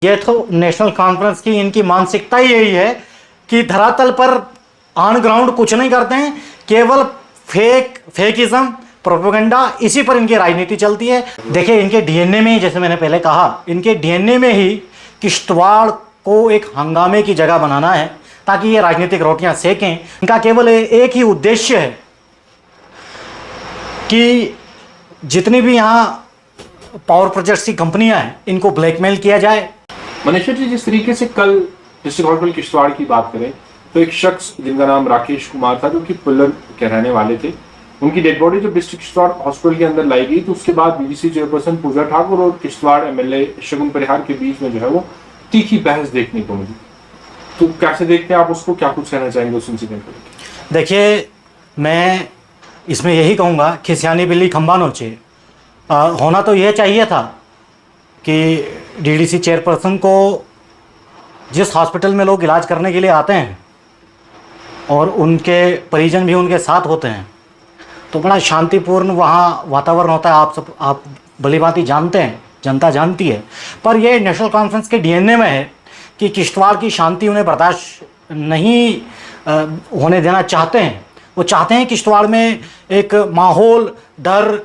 ये तो national conference की इनकी मानसिकता ही यही है कि धरातल पर ऑन ग्राउंड कुछ नहीं करते हैं, केवल फेकिज्म प्रोपेगेंडा, इसी पर इनकी राजनीति चलती है। देखिए इनके डीएनए में ही, जैसे मैंने पहले कहा, इनके डीएनए में ही किश्तवाड़ को एक हंगामे की जगह बनाना है ताकि ये राजनीतिक रोटियां सेकें। इनका केवल एक ही उद्देश्य है कि जितनी भी यहाँ पावर प्रोजेक्ट्स की कंपनियां हैं इनको ब्लैकमेल किया जाए। मनीषा जी, जिस तरीके से कल डिस्ट्रिक्ट हॉस्पिटल किश्तवाड़ की बात करें तो एक शख्स जिनका नाम राकेश कुमार था, जो कि पुल्लर के रहने वाले थे, उनकी डेड बॉडी जब डिस्ट्रिक्ट किश्तवाड़ हॉस्पिटल के अंदर लाई गई तो उसके बाद बीडीसी चेयरपर्सन पूजा ठाकुर और किश्तवाड़ एमएलए शगुन परिहार के बीच में जो है वो तीखी बहस देखने को मिली। तो कैसे देखते हैं आप उसको, क्या कुछ कहना चाहेंगे उस इंसिडेंट को? देखिए, मैं इसमें यही कहूँगा कि सियानी बिल्ली खंबा नोचे। होना तो यह चाहिए था कि डीडीसी चेयरपर्सन को जिस हॉस्पिटल में लोग इलाज करने के लिए आते हैं और उनके परिजन भी उनके साथ होते हैं तो बड़ा शांतिपूर्ण वहाँ वातावरण होता है। आप भली भांति जानते हैं, जनता जानती है। पर यह नेशनल कॉन्फ्रेंस के डीएनए में है कि किश्तवाड़ की शांति उन्हें बर्दाश्त नहीं होने देना चाहते हैं। वो चाहते हैं किश्तवाड़ में एक माहौल, डर,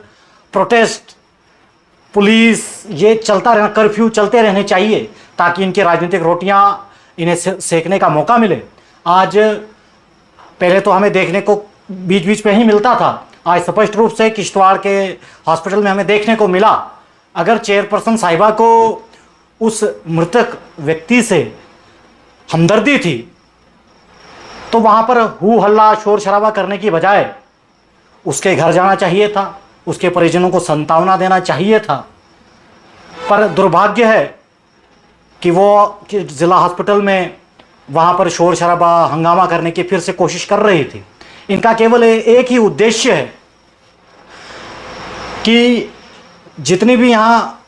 प्रोटेस्ट, पुलिस, ये चलता रहना, कर्फ्यू चलते रहने चाहिए ताकि इनकी राजनीतिक रोटियां इन्हें सेकने का मौका मिले। आज पहले तो हमें देखने को बीच बीच में ही मिलता था, आज स्पष्ट रूप से किश्तवाड़ के हॉस्पिटल में हमें देखने को मिला। अगर चेयरपर्सन साहिबा को उस मृतक व्यक्ति से हमदर्दी थी तो वहाँ पर हू हल्ला शोर शराबा करने की बजाय उसके घर जाना चाहिए था, उसके परिजनों को सांत्वना देना चाहिए था। पर दुर्भाग्य है कि वो ज़िला हॉस्पिटल में वहाँ पर शोर शराबा हंगामा करने की फिर से कोशिश कर रही थी। इनका केवल एक ही उद्देश्य है कि जितनी भी यहाँ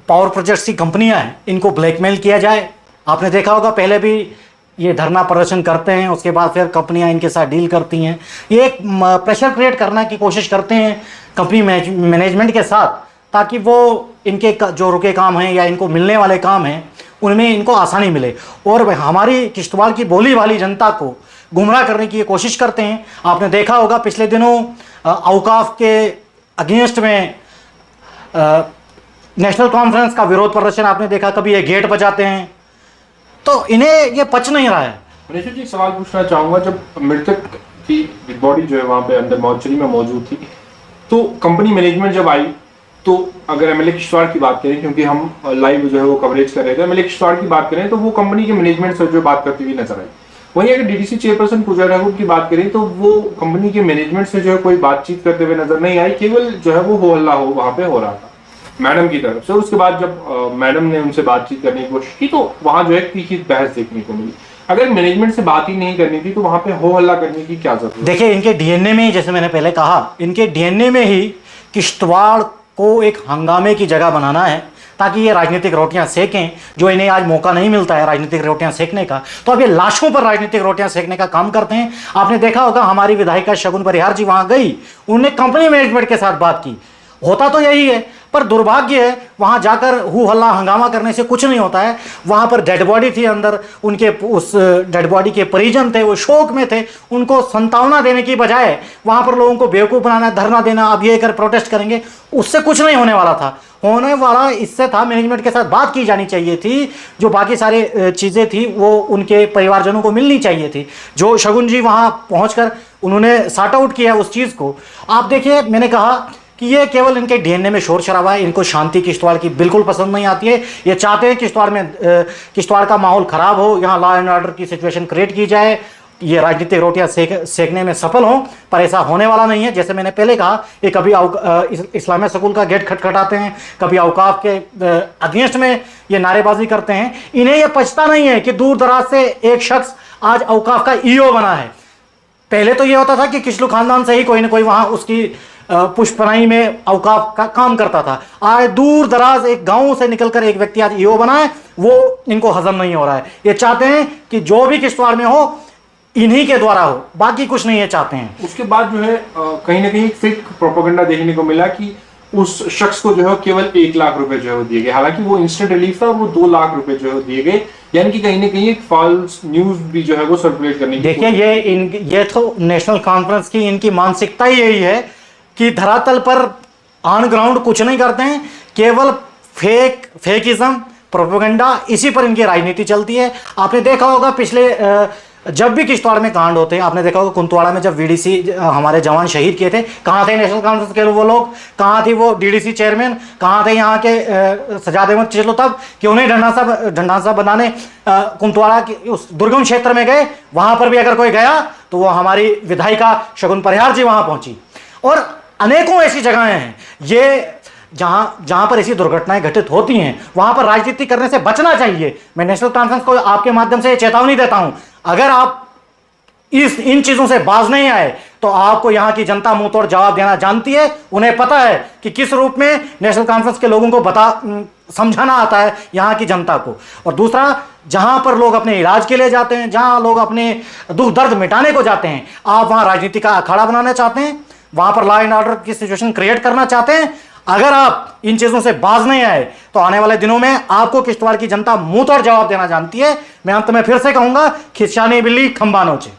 पावर प्रोजेक्ट्स की कंपनियां हैं इनको ब्लैकमेल किया जाए। आपने देखा होगा, पहले भी ये धरना प्रदर्शन करते हैं, उसके बाद फिर कंपनियां इनके साथ डील करती हैं। ये एक प्रेशर क्रिएट करने की कोशिश करते हैं कंपनी मैनेजमेंट के साथ, ताकि वो इनके जो रुके काम हैं या इनको मिलने वाले काम हैं उनमें इनको आसानी मिले और हमारी किश्तवाड़ की भोली भाली जनता को गुमराह करने की ये कोशिश करते हैं। आपने देखा होगा पिछले दिनों औकाफ के अगेंस्ट में नेशनल कॉन्फ्रेंस का विरोध प्रदर्शन आपने देखा। कभी ये गेट बजाते हैं तो इन्हें ये पच नहीं रहा है। मनीषा जी, सवाल पूछना चाहूंगा, जब मृतक की डेड बॉडी जो है वहां पे अंदर मॉर्चरी में मौजूद थी तो कंपनी मैनेजमेंट जब आई तो अगर एमएलए किश्तवाड़ की बात करें, क्योंकि हम लाइव जो है वो कवरेज कर रहे थे, एमएलए किश्तवाड़ की बात करें तो वो कंपनी के मैनेजमेंट से जो बात करती हुई नजर आई। वहीं अगर डीडीसी चेयरपर्सन पूजा ठाकुर की बात करें तो वो कंपनी के मैनेजमेंट से जो है कोई बातचीत करते हुए नजर नहीं आई, केवल जो है वो हो हल्ला हो वहां पे हो रहा था मैडम की तरफ से। उसके बाद जब मैडम ने उनसे बातचीत करने की कोशिश की तो वहां जो है तीखी बहस देखने को मिली। अगर मैनेजमेंट से बात ही नहीं करनी थी तो वहां पे हो हल्ला करने की क्या जरूरत? देखिए, इनके डीएनए में ही, जैसे मैंने पहले कहा, इनके डीएनए में ही किश्तवाड़ को एक हंगामे की जगह बनाना है ताकि ये राजनीतिक रोटियां सेकें, जो इन्हें आज मौका नहीं मिलता है राजनीतिक रोटियां सेकने का। तो अब ये लाशों पर राजनीतिक रोटियां सेकने का काम करते हैं। आपने देखा होगा, हमारी विधायिका शगुन परिहार जी वहां गई, उन्होंने कंपनी मैनेजमेंट के साथ बात की। होता तो यही है, पर दुर्भाग्य है वहां जाकर हू हल्ला हंगामा करने से कुछ नहीं होता है। वहां पर डेड बॉडी थी, अंदर उनके उस डेड बॉडी के परिजन थे, वो शोक में थे। उनको सांत्वना देने की बजाय वहां पर लोगों को बेवकूफ़ बनाना, धरना देना, अब ये कर प्रोटेस्ट करेंगे, उससे कुछ नहीं होने वाला था। होने वाला इससे था, मैनेजमेंट के साथ बात की जानी चाहिए थी, जो बाकी सारी चीज़ें थी वो उनके परिवारजनों को मिलनी चाहिए थी, जो शगुन जी वहाँ पहुँचकर उन्होंने सॉर्ट आउट किया उस चीज़ को। आप देखिए, मैंने कहा कि ये केवल इनके डीएनए में शोर शराबा है। इनको शांति किश्तवाड़ की बिल्कुल पसंद नहीं आती है। ये चाहते हैं किश्तवाड़ का माहौल ख़राब हो, यहाँ लॉ एंड ऑर्डर की सिचुएशन क्रिएट की जाए, ये राजनीतिक रोटियां सेकने में सफल हों। पर ऐसा होने वाला नहीं है। जैसे मैंने पहले कहा, ये कभी इस्लामिया स्कूल का गेट खटखटाते हैं, कभी औकाफ के अगेंस्ट में ये नारेबाजी करते हैं। इन्हें ये पछता नहीं है कि दूर दराज से एक शख्स आज औकाफ का ईओ बना है। पहले तो ये होता था कि किशलू खानदान से ही कोई ना कोई वहाँ उसकी पुष्पनाई में औकाफ का काम करता था। आज दूर दराज एक गांव से निकलकर एक व्यक्ति आज ईओ बना है, वो इनको हजम नहीं हो रहा है। ये चाहते हैं कि जो भी किश्तवाड़ में हो इन्हीं के द्वारा हो, बाकी कुछ नहीं ये चाहते हैं। उसके बाद जो है कहीं ना कहीं फेक प्रोपेगेंडा देखने को मिला कि उस शख्स को जो है केवल 1 लाख रुपए जो है दिए गए, हालांकि वो इंस्टेंट रिलीफ था और वो 2 लाख रुपए जो है दिए गए, यानी कि कहीं ना कहीं एक फॉल्स न्यूज भी जो है वो सर्कुलेट करने की देखिए ये तो नेशनल कॉन्फ्रेंस की इनकी मानसिकता ही यही है कि धरातल पर ऑन ग्राउंड कुछ नहीं करते हैं, केवल फेकिज्म प्रोपेगेंडा, इसी पर इनकी राजनीति चलती है। आपने देखा होगा पिछले जब भी किश्तवाड़ में कांड होते हैं, आपने देखा होगा कुंतवाड़ा में जब वीडीसी हमारे जवान शहीद किए थे, कहाँ थे नेशनल कॉन्फ्रेंस के वो लोग, कहाँ थी वो डीडीसी चेयरमैन, कहाँ थे यहाँ के सजाद अहमद चिश्ती तब कि उन्हें ढंढासा बनाने कुंतवाड़ा की उस दुर्गम क्षेत्र में गए। वहाँ पर भी अगर कोई गया तो वो हमारी विधायिका शगुन परिहार जी वहाँ पहुँची। और अनेकों ऐसी जगहें हैं ये जहां पर ऐसी दुर्घटनाएं घटित होती हैं, वहां पर राजनीति करने से बचना चाहिए। मैं नेशनल कॉन्फ्रेंस को आपके माध्यम से चेतावनी देता हूं, अगर आप इन चीजों से बाज नहीं आए तो आपको यहां की जनता मुंह तोड़ जवाब देना जानती है। उन्हें पता है कि किस रूप में नेशनल कॉन्फ्रेंस के लोगों को समझाना आता है यहां की जनता को। और दूसरा, जहां पर लोग अपने इलाज के लिए जाते हैं, जहां लोग अपने दुख दर्द मिटाने को जाते हैं, आप वहां राजनीति का अखाड़ा बनाना चाहते हैं, वहां पर लॉ एंड ऑर्डर की सिचुएशन क्रिएट करना चाहते हैं। अगर आप इन चीजों से बाज नहीं आए तो आने वाले दिनों में आपको किश्तवाड़ की जनता मुंह तोड़ जवाब देना जानती है। मैं अंत में फिर से कहूंगा, खिस्सा नहीं बिल्ली खंबा नोचे।